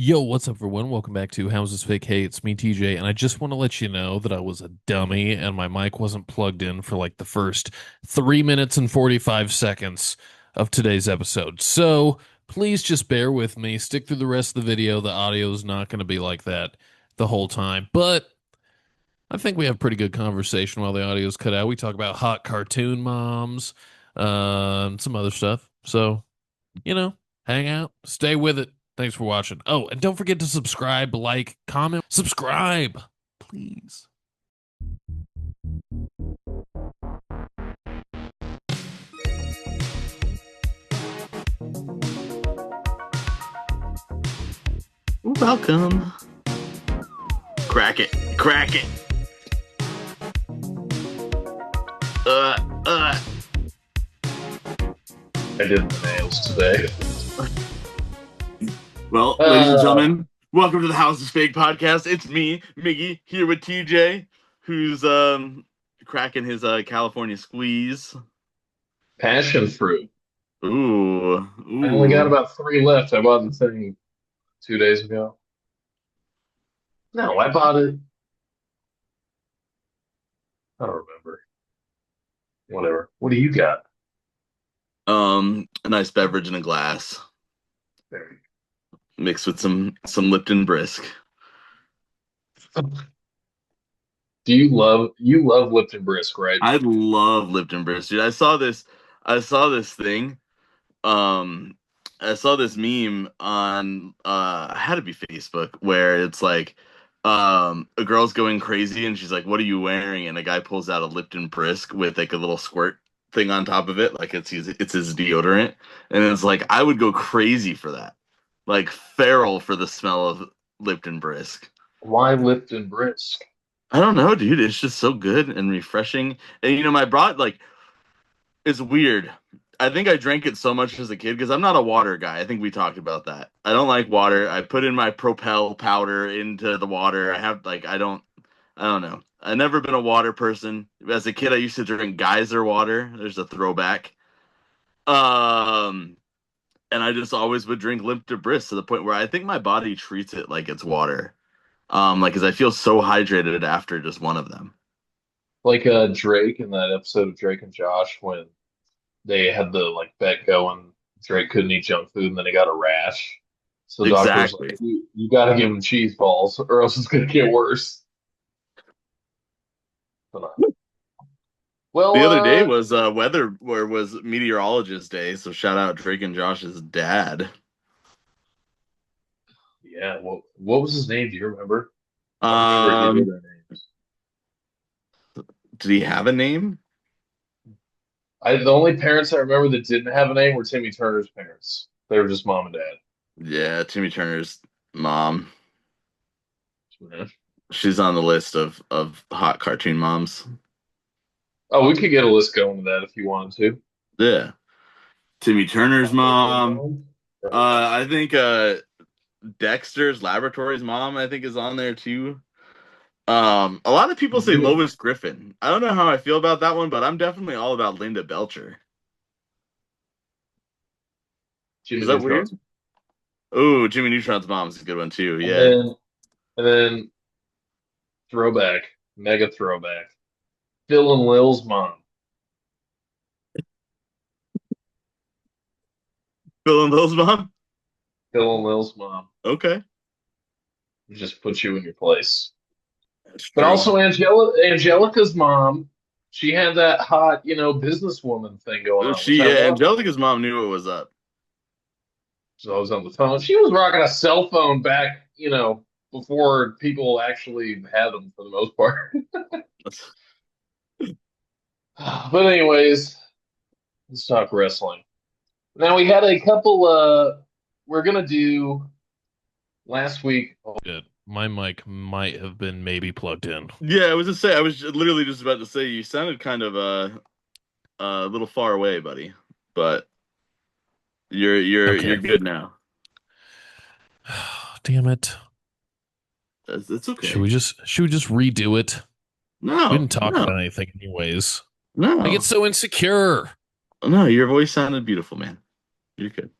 Yo, what's up, everyone? Welcome back to How's This Fake? Hey, it's me, TJ, and I just want to let you know that I was a dummy and my mic wasn't plugged in for like the first 3 minutes and 45 seconds of today's episode. So please just bear with me, stick through the rest of the video. The audio is not going to be like that the whole time, but I think we have pretty good conversation while the audio is cut out. We talk about hot cartoon moms, and some other stuff. So you know, hang out, stay with it. Thanks for watching. Oh, and don't forget to subscribe, like, comment, subscribe, please. Welcome. Crack it. Crack it. Uh, uh. I did the nails today. Well, ladies and gentlemen, welcome to the House is Fake podcast. It's me, Miggy, here with TJ, who's cracking his California squeeze. Passion fruit. Ooh. I only got about 3 left. I bought the thing 2 days ago. No, I bought it. I don't remember. Whatever. What do you got? A nice beverage in a glass, There mixed with some Lipton Brisk. Do you love Lipton Brisk, right? I love Lipton Brisk, dude. I saw this thing. Um, I saw this meme on had to be Facebook where it's like a girl's going crazy and she's like, "What are you wearing?" And a guy pulls out a Lipton Brisk with like a little squirt thing on top of it, like it's his deodorant, and it's like I would go crazy for that, like feral for the smell of Lipton Brisk. Why Lipton Brisk? I don't know, dude. It's just so good and refreshing. And my brought like it's weird. I think I drank it so much as a kid because I'm not a water guy. I think we talked about that. I don't like water. I put in my Propel powder into the water. I don't know. I've never been a water person. As a kid, I used to drink geyser water. There's a throwback. Um, and I just always would drink Lipton Brisk to the point where I think my body treats it like it's water. Like, cause I feel so hydrated after just one of them. Like Drake in that episode of Drake and Josh when they had the like bet going. Drake couldn't eat junk food and then he got a rash. So the doctor was like, Exactly. you got to give him cheese balls or else it's going to get worse. Well, The other day was weather where was meteorologist day, so shout out Drake and Josh's dad. yeah. What was his name? Do you remember? I don't remember either of Um, their names. did he have a name? The only parents I remember that didn't have a name were Timmy Turner's parents. They were just mom and dad. Yeah, Timmy Turner's mom. Yeah. She's on the list of hot cartoon moms. Oh, we could get a list going with that if you wanted to. Yeah, Timmy Turner's mom. I think Dexter's Laboratory's mom. I think is on there too. A lot of people say Lois Griffin. I don't know how I feel about that one, but I'm definitely all about Linda Belcher. Jimmy Is that weird? Neutron's. Oh, Jimmy Neutron's mom is a good one too. And Yeah. then and then throwback, mega throwback. Phil and Lil's mom. Phil and Lil's mom? Phil and Lil's mom. Okay. Just put you in your place. That's But true. also Angelica's mom, she had that hot, businesswoman thing going on, which I Yeah, love. Angelica's mom knew what was up. So I was on the phone. She was rocking a cell phone back, before people actually had them for the most part. But anyways, let's talk wrestling. Now we had a couple we're gonna do last week. Shit, my mic might have been maybe plugged in. Yeah, I was literally just about to say you sounded kind of a little far away, buddy. But you're Okay. good now. Damn it. It's Should okay. we just should we just redo it? We No, didn't talk no, about anything anyways. I get no, so insecure. no. Your voice sounded beautiful, man. You're good.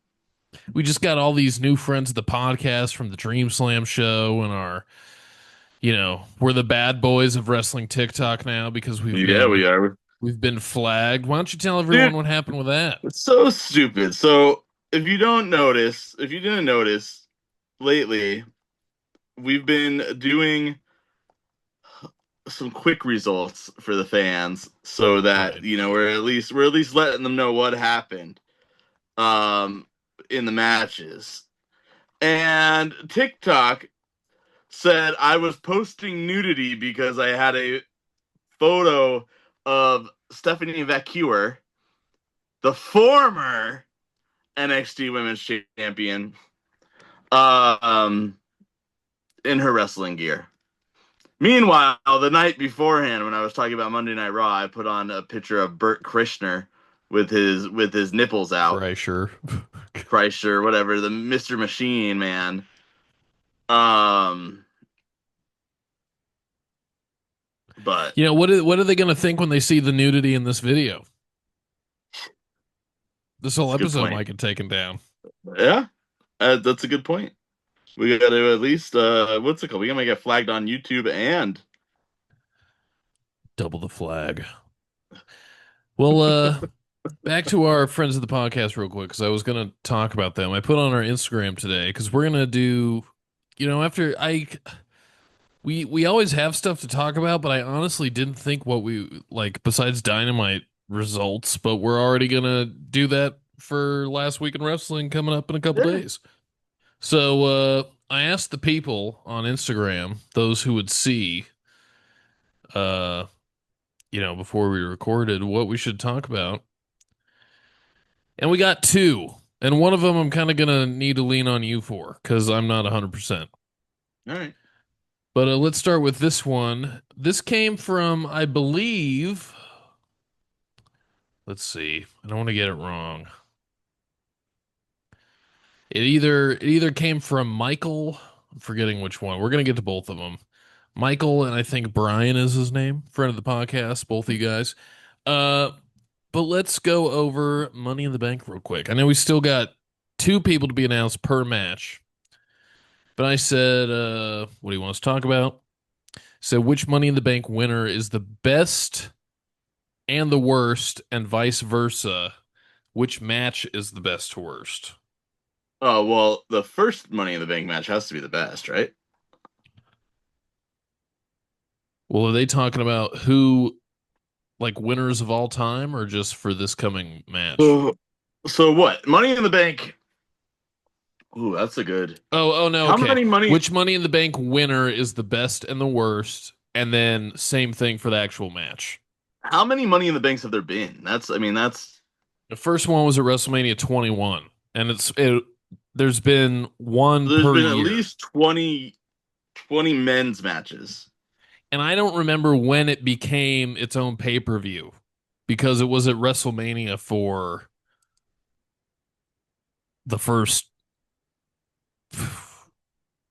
We just got all these new friends of the podcast from the Dream Slam show and we're the bad boys of wrestling TikTok now because Yeah, we are. we've been flagged. Why don't you tell Dude, everyone what happened with that? it's so stupid. So if you didn't notice lately, we've been doing some quick results for the fans so that, Right. you know, we're at least letting them know what happened um in the matches. And TikTok said I was posting nudity because I had a photo of Stephanie Vacuer, the former NXT Women's Champion, um, in her wrestling gear. Meanwhile, the night beforehand, when I was talking about Monday Night Raw, I put on a picture of Burt Kreischer with his nipples out, Kreischer. Kreischer, whatever, the Mr. Machine man. Um, but What are they going to think when they see the nudity in this video? This whole it's a good episode point. might get taken down. Yeah, that's a good point. We got to at least what's it called? We gotta get flagged on YouTube and Double the flag. Well, back to our friends of the podcast real quick because I was going to talk about them. I put on our Instagram today because we're going to do, after we always have stuff to talk about, but I honestly didn't think what we like besides Dynamite results, but we're already going to do that for last week in wrestling coming up in a couple yeah, days. So, I asked the people on Instagram, those who would see, uh, before we recorded what we should talk about. And we got two. And one of them I'm kind of going to need to lean on you for because I'm not 100%. all right. But let's start with this one. This came from, I believe, let's see. I don't want to get it wrong. It either came from Michael, I'm forgetting which one. We're going to get to both of them. Michael and I think Brian is his name, friend of the podcast, both of you guys. Uh but let's go over Money in the Bank real quick. I know we still got two people to be announced per match. But I said, what do you want us to talk about? So, which Money in the Bank winner is the best and the worst, and vice versa? Which match is the best to worst? Oh well, the first Money in the Bank match has to be the best, right? Well, are they talking about who, like winners of all time, or just for this coming match? So, so what? Money in the Bank. Ooh, that's a good. Oh no, How okay. many money? Which Money in the Bank winner is the best and the worst, and then same thing for the actual match. How many Money in the Banks have there been? That's. I mean, that's. The first one was at WrestleMania 21, and there's been one There's per been at year. least 20 men's matches. And I don't remember when it became its own pay-per-view because it was at WrestleMania for the first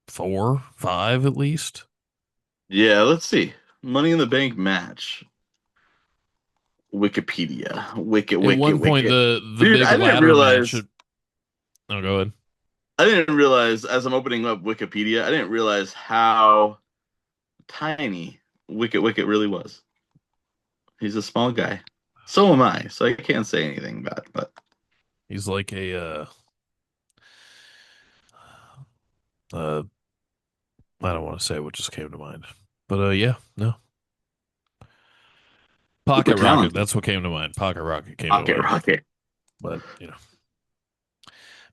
four, five at least. Yeah, let's see. Money in the Bank match. Wikipedia. At one point, Wiki. the Dude, big I didn't ladder match. realize. Oh, go ahead. I didn't realize as I'm opening up Wikipedia, I didn't realize how tiny Wicket really was. He's a small guy. So am I, so I can't say anything about it. But He's like uh, I don't want to say what just came to mind, but yeah, no. super Pocket Rocket. talented. That's what came to mind. Pocket Rocket came to Pocket mind, Rocket. but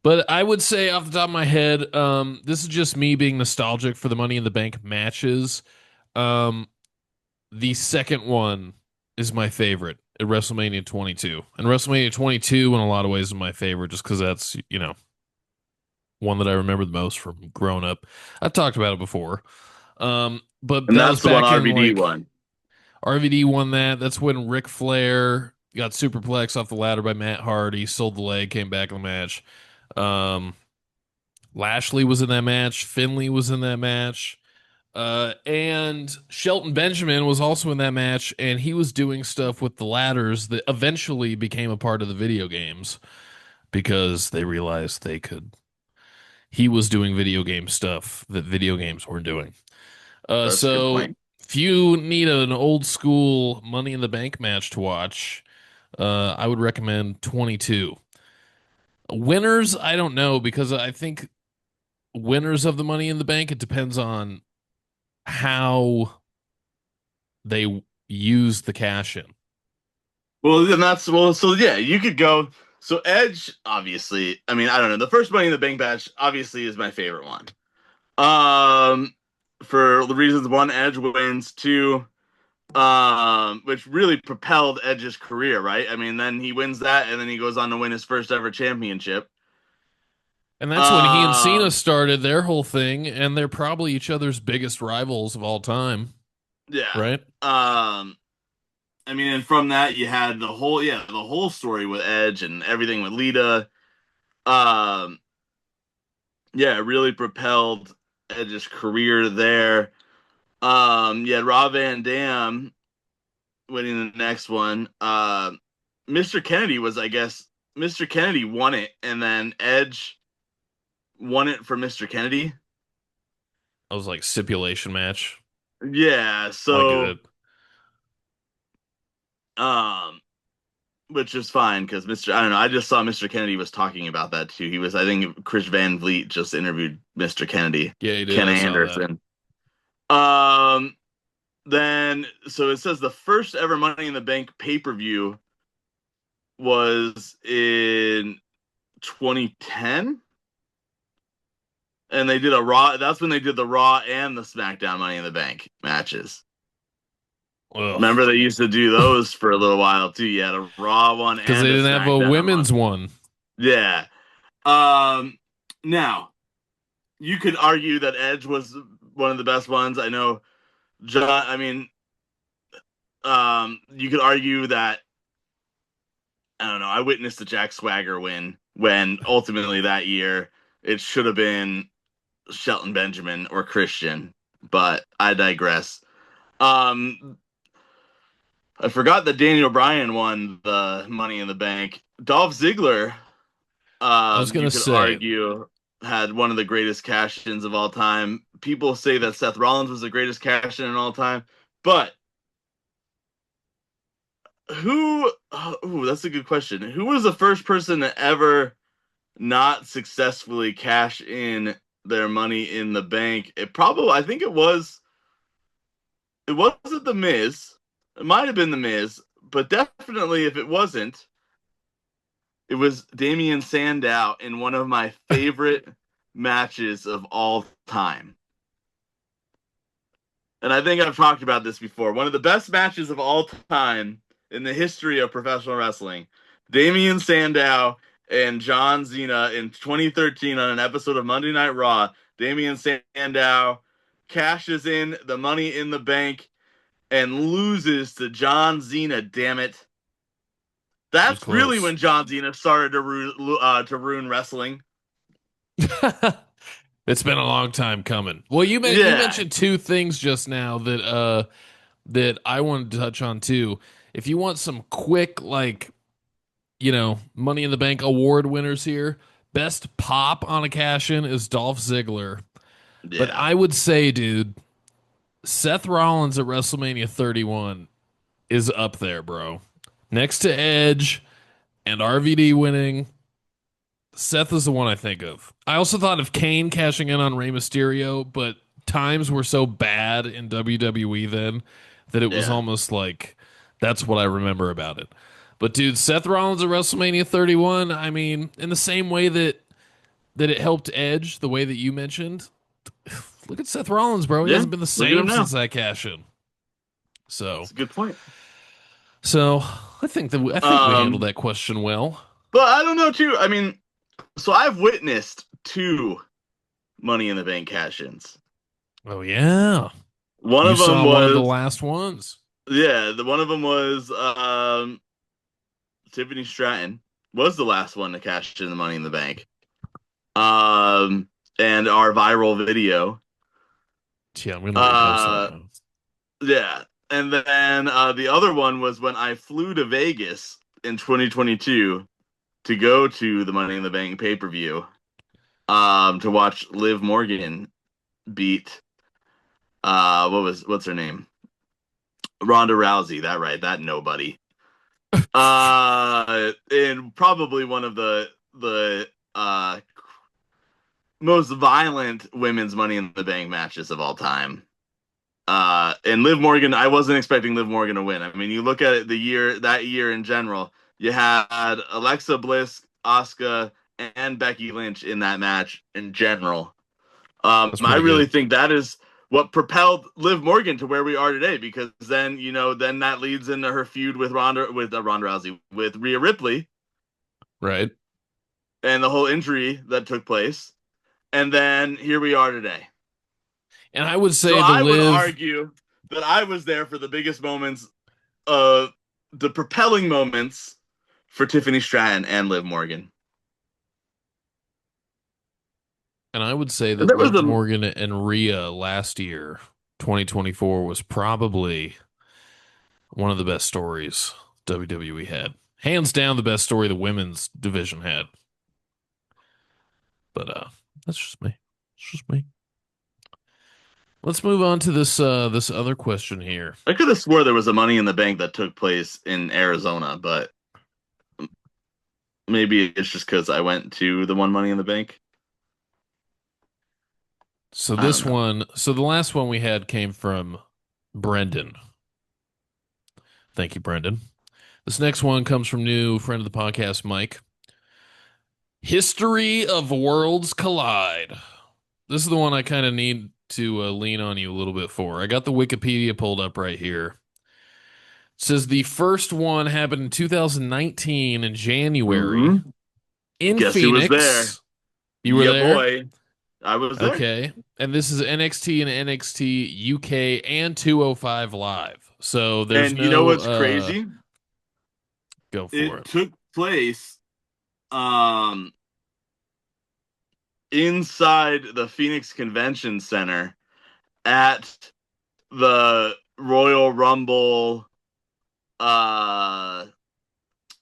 But I would say off the top of my head, this is just me being nostalgic for the Money in the Bank matches. Um, the second one is my favorite at WrestleMania 22. And WrestleMania 22, in a lot of ways, is my favorite just because that's, one that I remember the most from growing up. I've talked about it before. But And that was that's the one back in RVD like won. RVD won that. That's when Ric Flair got superplexed off the ladder by Matt Hardy, sold the leg, came back in the match. Um, Lashley was in that match. Finley was in that match. And Shelton Benjamin was also in that match, and he was doing stuff with the ladders that eventually became a part of the video games. because they realized they could. He was doing video game stuff that video games were doing. That's a good So point. if you need an old school Money in the Bank match to watch, I would recommend 22. Winners, I don't know because I think winners of the Money in the Bank, it depends on how they use the cash in. Well, then that's well. So yeah, you could go. So Edge, obviously. I mean, I don't know. The first Money in the Bank match, obviously, is my favorite one. Um, for the reasons: one, Edge wins; two, which really propelled Edge's career, right? I mean, then he wins that, and then he goes on to win his first ever championship. And that's when he and Cena Um, started their whole thing, and they're probably each other's biggest rivals of all time, yeah. right? I mean, and from that you had the whole story with Edge and everything with Lita. Um, yeah, it really propelled Edge's career there. Yeah, Rob Van Dam winning the next one. Mr. Kennedy was, I guess, Mr. Kennedy won it, and then Edge won it for Mr. Kennedy. I was like stipulation match, Yeah, like so um, which is fine because I don't know, I just saw Mr. Kennedy was talking about that too. He was, I think, Chris Van Vliet just interviewed Mr. Kennedy, yeah, he did. Ken I saw that. Anderson. Um, then so it says the first ever Money in the Bank pay per view was in 2010, and they did a Raw. That's when they did the Raw and the SmackDown Money in the Bank matches. Ugh, Remember they used to do those for a little while too. You had a Raw one because and they a didn't have a SmackDown one. women's one. Yeah. Now you could argue that Edge was one of the best ones. I know John. I mean, you could argue that I don't know. I witnessed the Jack Swagger win when ultimately that year it should have been Shelton Benjamin or Christian, but I digress. Um, I forgot that Daniel Bryan won the Money in the Bank. Dolph Ziggler, I was you gonna could say, argue, had one of the greatest cash-ins of all time. People say that Seth Rollins was the greatest cash-in in all time, but who? Oh, that's a good question. Who was the first person to ever not successfully cash in their Money in the Bank? I think it wasn't the Miz. It might have been the Miz, but definitely if it wasn't, it was Damian Sandow in one of my favorite matches of all time. And I think I've talked about this before. One of the best matches of all time in the history of professional wrestling. Damian Sandow and John Cena in 2013 on an episode of Monday Night Raw. Damian Sandow cashes in the Money in the Bank and loses to John Cena. Damn it! it was That's really close. when John Cena started to ruin wrestling. It's been a long time coming. Well, you Yeah, mentioned two things just now that I wanted to touch on too. If you want some quick like, Money in the Bank award winners here, best pop on a cash in is Dolph Ziggler. But yeah, I would say, dude, Seth Rollins at WrestleMania 31 is up there, bro. Next to Edge and RVD winning, Seth is the one I think of. I also thought of Kane cashing in on Rey Mysterio, but times were so bad in WWE then that it was yeah, almost like that's what I remember about it. But dude, Seth Rollins at WrestleMania 31, I mean, in the same way that it helped Edge, the way that you mentioned, look at Seth Rollins, bro. He yeah. hasn't been the Look at him same now. since that cash in. So, That's a good point. so I think we handled Um, that question well. but I don't know too. I mean, so I've witnessed two Money in the Bank cash-ins. Oh yeah. One You of them saw one of the was last ones. yeah, the one of them was Tiffany Stratton was the last one to cash in the Money in the Bank. Um, and our viral video. Yeah, I'm gonna repost that Uh, now. yeah, and then the other one was when I flew to Vegas in 2022 to go to the Money in the Bank pay-per-view to watch Liv Morgan beat what's her name? Ronda Rousey, that right, that nobody. In probably one of the most violent women's Money in the Bank matches of all time. And Liv Morgan, I wasn't expecting Liv Morgan to win. I mean, you look at it that year in general, you had Alexa Bliss, Asuka, and Becky Lynch in that match in general. That's I pretty really good. think that is what propelled Liv Morgan to where we are today, because then then that leads into her feud with Ronda Rousey, with Rhea Ripley, Right. and the whole injury that took place, and then here we are today. And I would So say the I would Liv, argue that I was there for the biggest moments, uh, the propelling moments for Tiffany Stratton and Liv Morgan. and I would say And that there was Liv a Morgan and Rhea last year, 2024, was probably one of the best stories WWE had. Hands down, the best story the women's division had. But that's just me. It's just me. Let's move on to this other question here. I could have swore there was a Money in the Bank that took place in Arizona, but maybe it's just because I went to the one Money in the Bank. So I don't know. the last one we had came from Brendan. Thank you, Brendan. This next one comes from new friend of the podcast, Mike. History of Worlds Collide. This is the one I kind of need to lean on you a little bit for. I got the Wikipedia pulled up right here. It says the first one happened in 2019 in January Mm-hmm. in Guess who was there? Phoenix. You were Yeah, there? boy. I was there. Okay. And this is NXT and NXT UK and 205 Live. So there's And you know no what's crazy? go for It it. took place um inside the Phoenix Convention Center at the Royal Rumble uh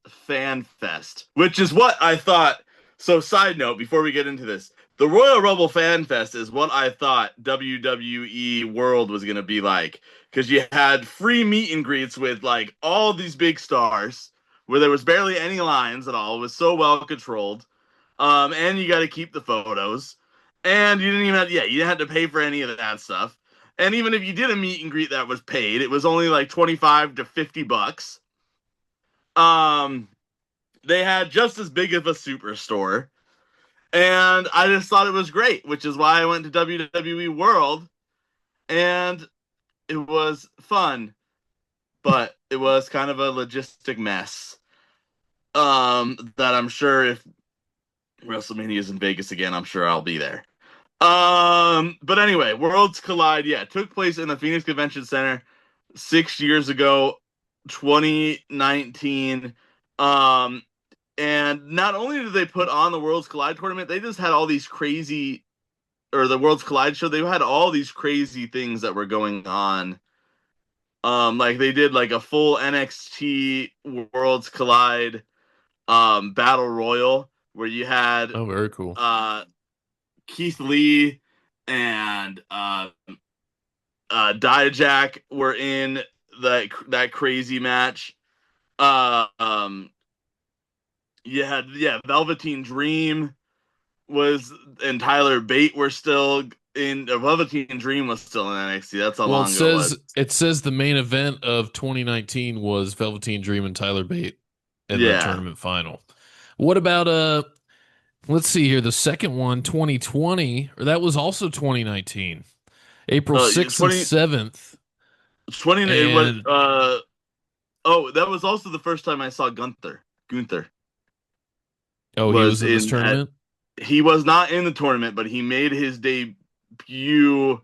Fan Fest, which is what I thought. So, side note, before we get into this, the Royal Rumble Fan Fest is what I thought WWE World was going to be like, because you had free meet and greets with like all these big stars, where there was barely any lines at all. It was so well controlled, and you got to keep the photos, and you didn't even have, yeah, you didn't have to pay for any of that stuff. And even if you did a meet and greet that was paid, it was only like 25 to 50 bucks. Um, they had just as big of a superstore, and I just thought it was great, which is why I went to WWE World, and it was fun, but it was kind of a logistic mess. That I'm sure if WrestleMania is in Vegas again, I'm sure I'll be there. But anyway, Worlds Collide, yeah, took place in the Phoenix Convention Center 6 years ago, 2019. Um, And not only did they put on the Worlds Collide tournament, they just had all these crazy, or the Worlds Collide show. They had all these crazy things that were going on. Like they did like a full NXT Worlds Collide battle royal where you had Oh, very cool. Keith Lee and Dijak were in that crazy match. Uh, um, you had, yeah, Velveteen Dream was, and Tyler Bate were still in. Velveteen Dream was still in NXT. That's how Well, long ago it was. it says the main event of 2019 was Velveteen Dream and Tyler Bate in the Yeah. tournament final. What about let's see here, the second one, 2020, or that was also 2019. April 6th and 20, 7th. 20, it was, And oh, that was also the first time I saw Gunther oh, he was was in this in at, tournament? he was not in the tournament, but he made his debut,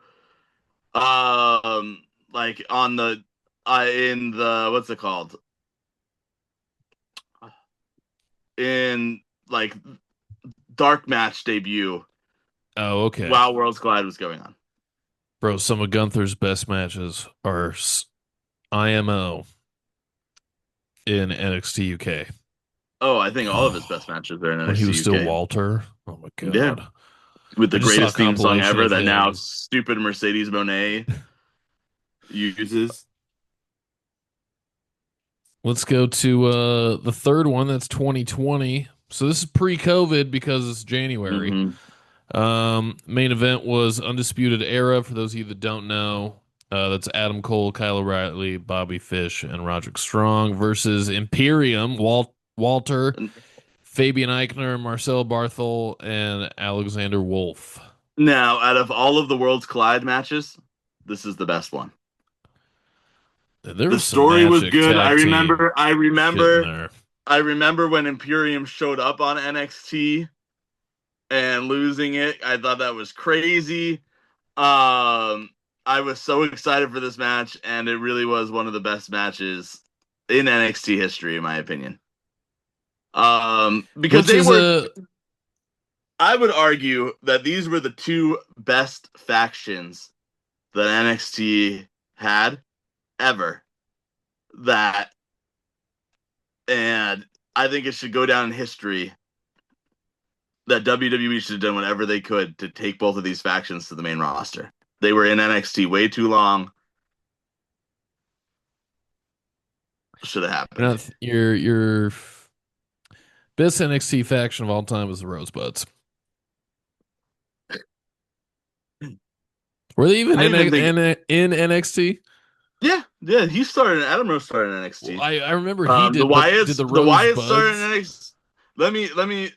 um, like on the, in the, what's it called? In like dark match debut Oh, okay. while Worlds Collide was going on. Bro, some of Gunther's best matches are IMO in NXT UK. Oh, I think all of his best matches are in When he was NXT still UK. Walter. Oh my Yeah, God. with I the just saw a greatest theme song compilation ever of that now him. stupid Mercedes Monet uses. Let's go to the third one. That's 2020. So this is pre-COVID because it's January. Hmm. Main event was Undisputed Era. For those of you that don't know, that's Adam Cole, Kyle O'Reilly, Bobby Fish, and Roderick Strong versus Imperium, Walter, Fabian Eichner, Marcel Barthol, and Alexander Wolf. Now, out of all of the Worlds Collide matches, this is the best one. There The was some story was magic good. I tag team remember. I shit in remember. there. I remember when Imperium showed up on NXT and losing it. I thought that was crazy. Um, I was so excited for this match, and it really was one of the best matches in NXT history, in my opinion. Because Which they is were, a I would argue that these were the two best factions that NXT had ever. That, and I think it should go down in history that WWE should have done whatever they could to take both of these factions to the main roster. They were in NXT way too long. Should have happened. your best NXT faction of all time was the Rosebuds. Were they even I even think, in NXT? yeah, yeah. He started. Adam Rose started in Well, NXT. I remember he The did, but did Wyatts, the the Wyatts started in Rosebuds? NXT.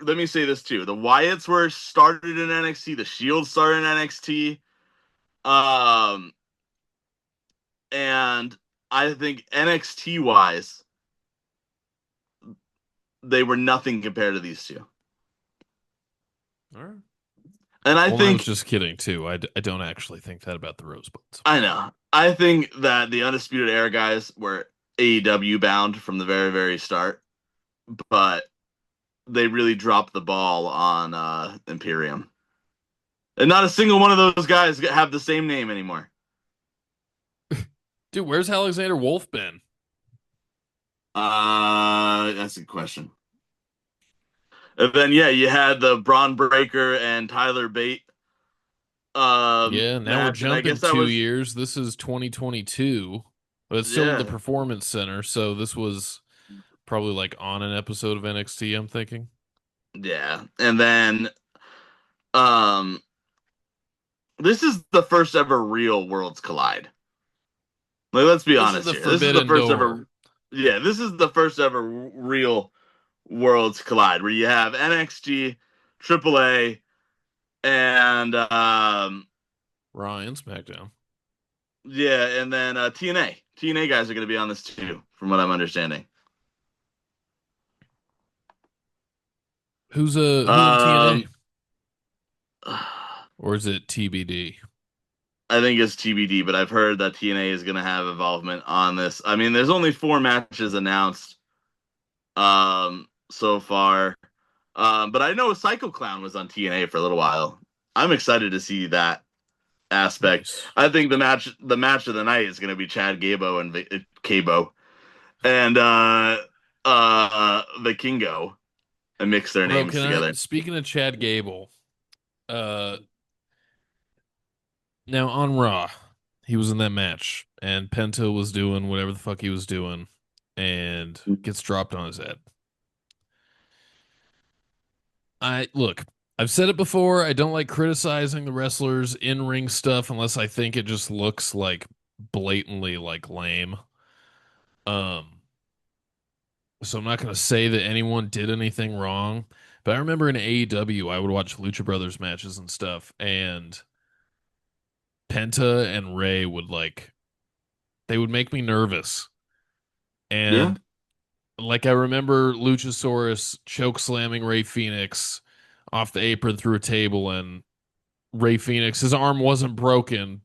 Let me say this too. The Wyatts were started in NXT. The Shield started in NXT. Um, and I think NXT wise, they were nothing compared to these two. All right. And I Well, I was think just kidding too. I don't actually think that about the Rosebuds. I know. I think that the Undisputed Era guys were AEW bound from the very, very start, but they really dropped the ball on Imperium. And not a single one of those guys have the same name anymore. Dude, where's Alexander Wolf been? That's a good question. And then yeah, you had the Braun Breaker and Tyler Bate Yeah, now we're match, and I jumping guess that two was years. This is 2022, but it's still the yeah, Performance Center. So this was probably like on an episode of NXT, I'm thinking. yeah. And then um this is the first ever real Worlds Collide. Like, let's be This is honest the here. This is the Forbidden first Door. ever, yeah, this is the first ever real Worlds Collide where you have NXT, AAA, and Ryan SmackDown. yeah, and then TNA. TNA guys are going to be on this too, from what I'm understanding. Who's in Um, TNA? Or is it TBD? I think it's TBD, but I've heard that TNA is going to have involvement on this. I mean, there's only 4 matches announced so far. But I know Psycho Clown was on TNA for a little while. I'm excited to see that aspect. Nice. I think the match of the night is going to be Chad Gabo and Cabo and Vikingo and mix their Bro, names can I together. speaking of Chad Gable, uh now on Raw, he was in that match and Penta was doing whatever the fuck he was doing and gets dropped on his head. I look, I've said it before, I don't like criticizing the wrestlers in-ring stuff unless I think it just looks like blatantly like lame. Um so I'm not going to say that anyone did anything wrong, but I remember in AEW I would watch Lucha Brothers matches and stuff and Penta and Ray would like they would make me nervous. Yeah, And like I remember Luchasaurus choke slamming Ray Phoenix off the apron through a table and Ray Phoenix his arm wasn't broken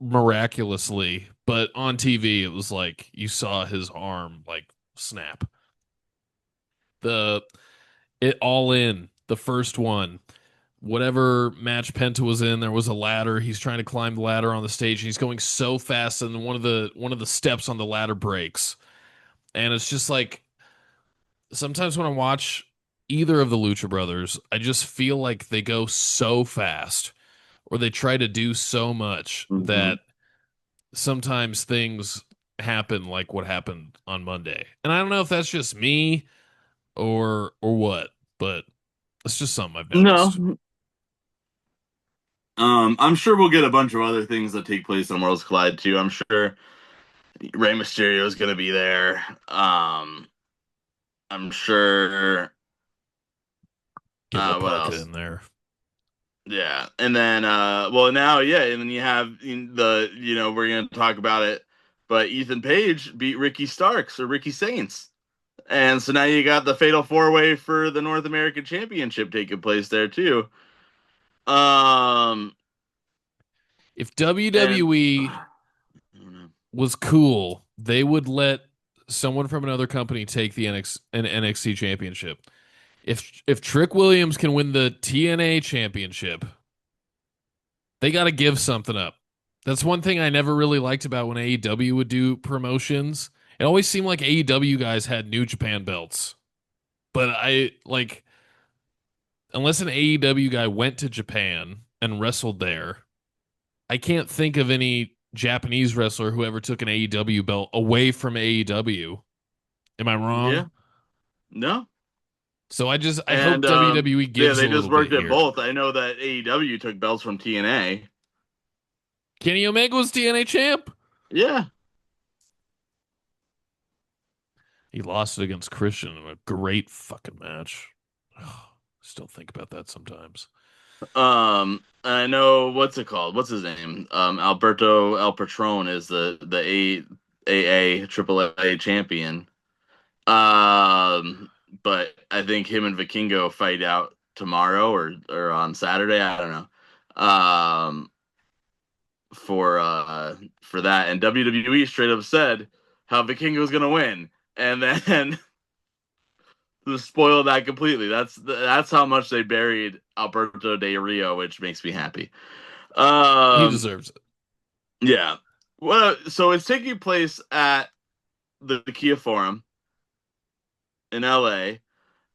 miraculously, but on TV it was like you saw his arm like snap. The it all in the first one whatever match Penta was in, there was a ladder. He's trying to climb the ladder on the stage, and he's going so fast, and one of the steps on the ladder breaks, and it's just like sometimes when I watch either of the Lucha Brothers, I just feel like they go so fast or they try to do so much Hmm. that sometimes things happen like what happened on Monday. And I don't know if that's just me or what, but it's just something I've noticed. No. I'm sure we'll get a bunch of other things that take place on Worlds Collide too. I'm sure Rey Mysterio is going to be there. I'm sure. Get What Laparca else? in there. Yeah, and then well now yeah, and then you have we're going to talk about it, but Ethan Page beat Ricky Starks or Ricky Saints, and so now you got the Fatal Four Way for the North American Championship taking place there too. Um, If and WWE was cool, they would let someone from another company take the NXT championship. If Trick Williams can win the TNA championship, they got to give something up. That's one thing I never really liked about when AEW would do promotions. It always seemed like AEW guys had New Japan belts. But I like unless an AEW guy went to Japan and wrestled there, I can't think of any Japanese wrestler who ever took an AEW belt away from AEW. Am I yeah, wrong? no. So I hope And WWE yeah, gives a they just little bit worked at here. both. I know that AEW took belts from TNA. Kenny Omega was TNA champ. Yeah. He lost it against Christian in a great fucking match. Still think about that sometimes. I know what's it called? What's his name? Alberto El Patron is the AAA AAA champion. Um, but I think him and Vikingo fight out tomorrow or on Saturday. I don't know. For that, and WWE straight up said how Vikingo's gonna win, and then just spoiled that completely. That's how much they buried Alberto Del Rio, which makes me happy. He Um, deserves it. yeah. Well, so it's taking place at the Kia Forum in LA,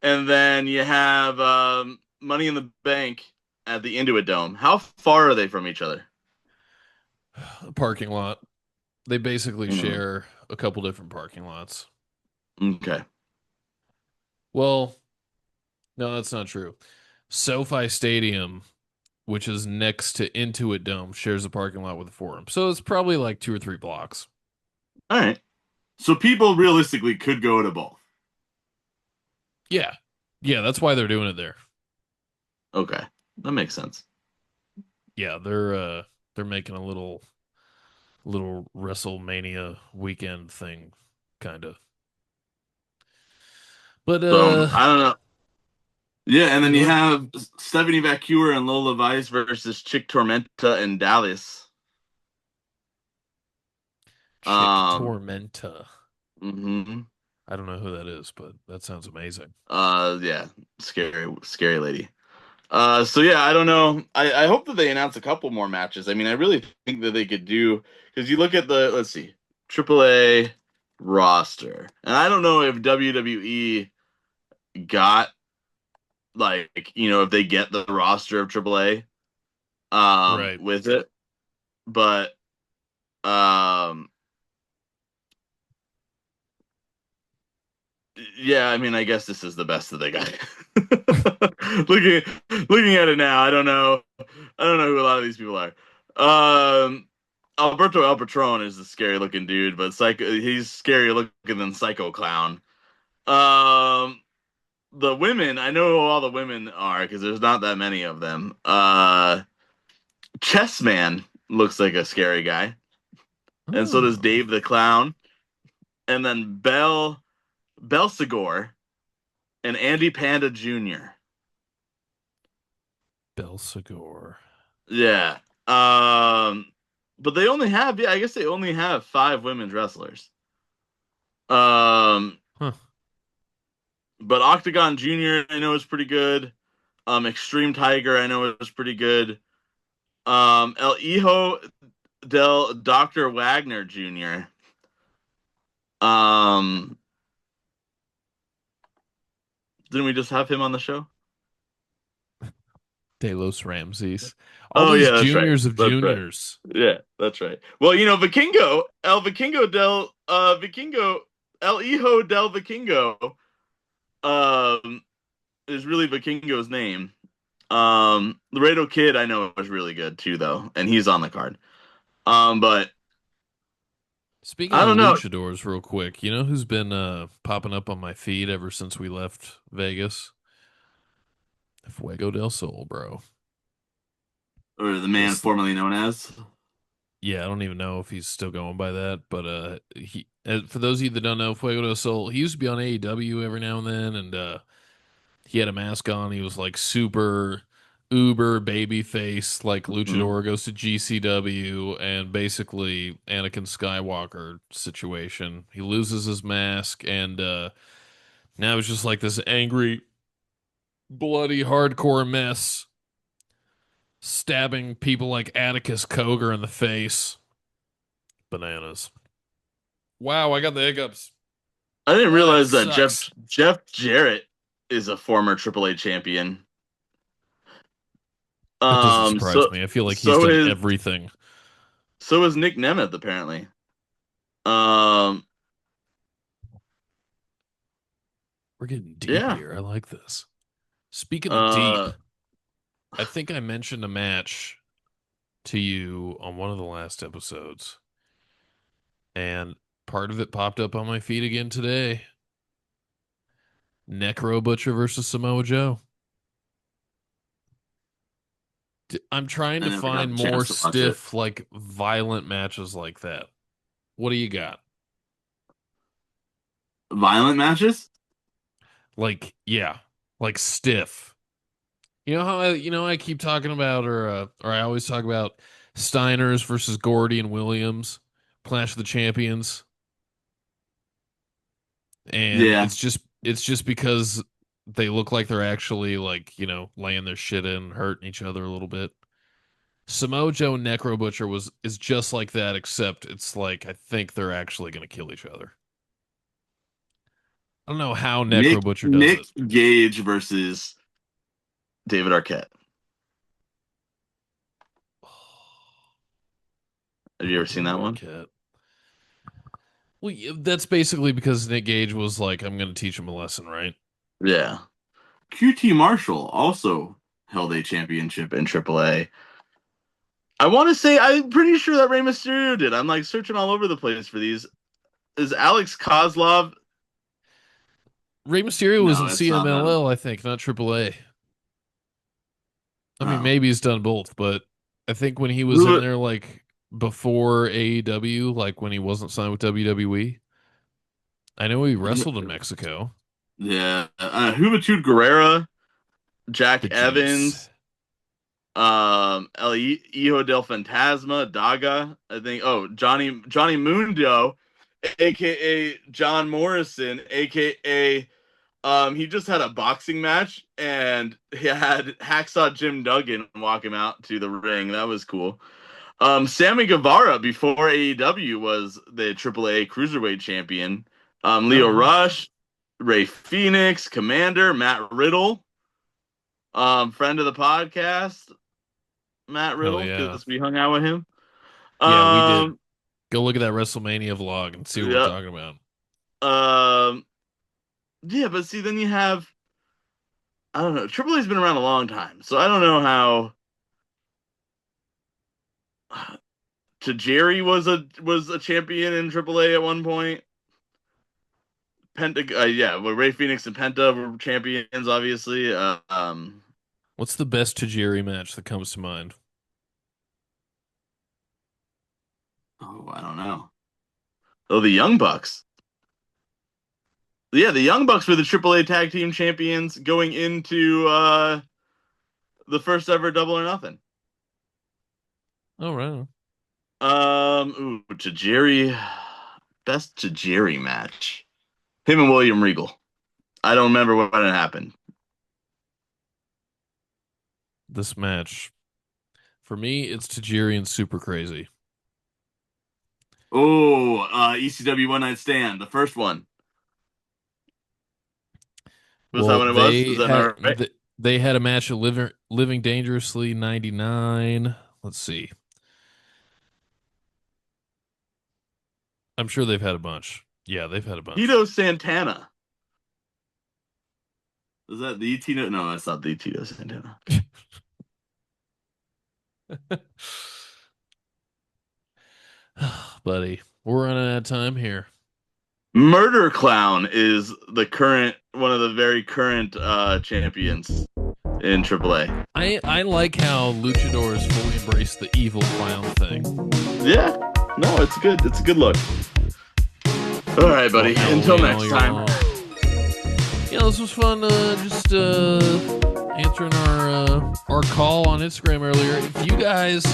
and then you have Money in the Bank at the Intuit Dome. How far are they from each other? A parking lot. They basically Mhm. share a couple different parking lots. Okay. Well, no, that's not true. SoFi Stadium, which is next to Intuit Dome, shares a parking lot with the Forum. So it's probably like 2 or 3 blocks. All right. So people realistically could go to both. Yeah. Yeah, that's why they're doing it there. Okay. That makes sense. Yeah, they're making a little WrestleMania weekend thing kind of. But So I don't know. Yeah, and yeah, then go you ahead. have Stephanie Vancouver and Lola Vice versus Chick Tormenta and Dallas. Chick Um, Tormenta. mhm. I don't know who that is, but that sounds amazing. Yeah, scary lady. So yeah, I don't know. I hope that they announce a couple more matches. I mean, I really think that they could do because you look at the let's see, AAA roster, and I don't know if WWE got if they get the roster of AAA Right. with it, but um yeah, I mean, I guess this is the best that they got. looking looking at it now, I don't know. I don't know who a lot of these people are. Alberto El Patron is a scary looking dude, but he's scary looking than Psycho Clown. Um, the women, I know who all the women are because there's not that many of them. Chessman looks like a scary guy, and so does Oh, Dave the Clown, and then Belsigor and Andy Panda Jr. Belsigor. Yeah. Um, but they only have I guess they only have five women's wrestlers. Um, Huh. but Octagon Jr. I know is pretty good. Extreme Tiger I know is pretty good. El Hijo del Dr. Wagner Jr. Um, Didn't we just have him on the show? De Los Ramses. All Oh these yeah, that's right. juniors of That's right. juniors. Yeah, that's right. Well, Vikingo, El Vikingo del Vikingo, El Hijo del Vikingo, um, is really Vikingo's name. Laredo Kid I know is really good too, though, and he's on the card. But Speaking I of don't know. luchadors, real quick, you know who's been popping up on my feed ever since we left Vegas? Fuego del Sol, bro. Or the man This, formerly known as. yeah, I don't even know if he's still going by that, but he. For those of you that don't know, Fuego del Sol, he used to be on AEW every now and then, and he had a mask on. He was like super uber baby face, like Mhm. luchador goes to GCW, and basically Anakin Skywalker situation. He loses his mask, and now it's just like this angry, bloody, hardcore mess, stabbing people like Atticus Koger in the face. Bananas. Wow, I got the hiccups. I didn't Oh, that realize that Jeff sucks. Jeff Jarrett is a former AAA champion. That doesn't Um, surprise so me. I feel like he's so done is everything. so is Nick Nemeth apparently. Um, We're getting deep yeah. here. I like this. Speaking of deep, Uh, I think I mentioned a match to you on one of the last episodes, and part of it popped up on my feed again today. Necro Butcher versus Samoa Joe. I'm trying I to never got find the more chance to watch it. stiff, like violent matches like that. What do you got? Violent matches? Like, yeah, like stiff. I keep talking about, or I always talk about Steiners versus Gordy and Williams, Clash of the Champions, and Yeah. it's just because they look like they're actually like laying their shit in, hurting each other a little bit. Samoa Joe and Necro Butcher is just like that, except it's like I think they're actually going to kill each other. I don't know how Necro Butcher does Nick it. Gage versus David Arquette. Have you Poor ever seen David that one? Arquette. Well, yeah, that's basically because Nick Gage was like, "I'm going to teach him a lesson," right? Yeah. QT Marshall also held a championship in AAA. I want to say I'm pretty sure that Rey Mysterio did. I'm like searching all over the place for these. Is Alex Kozlov? Rey Mysterio was No, in it's not them. CMLL, I think, not AAA. I mean, Oh, maybe he's done both, but I think when he was in who? there, like before AEW, like when he wasn't signed with WWE, I know he wrestled in Mexico. Yeah, Juventud Guerrera, Jack The Juice. Evans, El Hijo del Fantasma, Daga. I think. Oh, Johnny Mundo, aka John Morrison, aka he just had a boxing match and he had Hacksaw Jim Duggan walk him out to the ring. That was cool. Sammy Guevara before AEW was the AAA Cruiserweight champion. Oh, Leo nice. Rush, Ray Phoenix, Commander, Matt Riddle, friend of the podcast, Matt Hell Riddle, yeah. because we hung out with him. Yeah, we did. Um, Go look at that WrestleMania vlog and see what we're yeah. talking about. Um, yeah, but see, then you have I don't know. AAA's been around a long time, so I don't know how Tajiri was a champion in AAA at one point. Penta, yeah, well, Ray Phoenix and Penta were champions, obviously. What's the best Tajiri match that comes to mind? Oh, I don't know. Oh, the Young Bucks. Yeah, the Young Bucks were the AAA Tag Team Champions going into the first ever Double or Nothing. Oh, right. Tajiri, best Tajiri match. Him and William Regal. I don't remember when it happened. This match. For me, it's Tajiri and Super Crazy. Oh, ECW One Night Stand, the first one. Was that Well, when it was? Is that not right? they had a match at Living Dangerously 99. Let's see. I'm sure they've had a bunch. Yeah, they've had a bunch. Tito Santana. Is that the Tito? No, that's not the Tito Santana. Buddy, we're running out of time here. Murder Clown is the current one of the very current champions in AAA. I like how luchadors fully embrace the evil clown thing. Yeah, no, it's good. It's a good look. All right, buddy. Well, Until hell, next time. Yeah, this was fun. Just answering our call on Instagram earlier. If you guys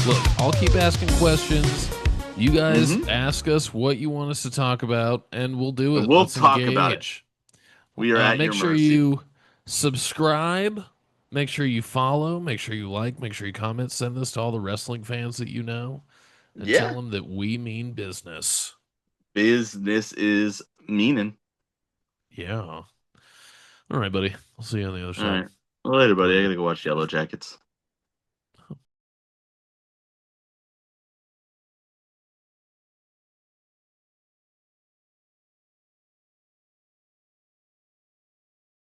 look, I'll keep asking questions. You guys ask us what you want us to talk about, and we'll do it. We'll Let's talk engage. about it. We are at Make your sure mercy. you subscribe. Make sure you follow. Make sure you like. Make sure you comment. Send this to all the wrestling fans that you know, and Yeah. tell them that we mean business. Business is meaning. Yeah. All right, buddy. I'll see you on the other All side. right. Well, later, buddy. I gotta go watch Yellow Jackets.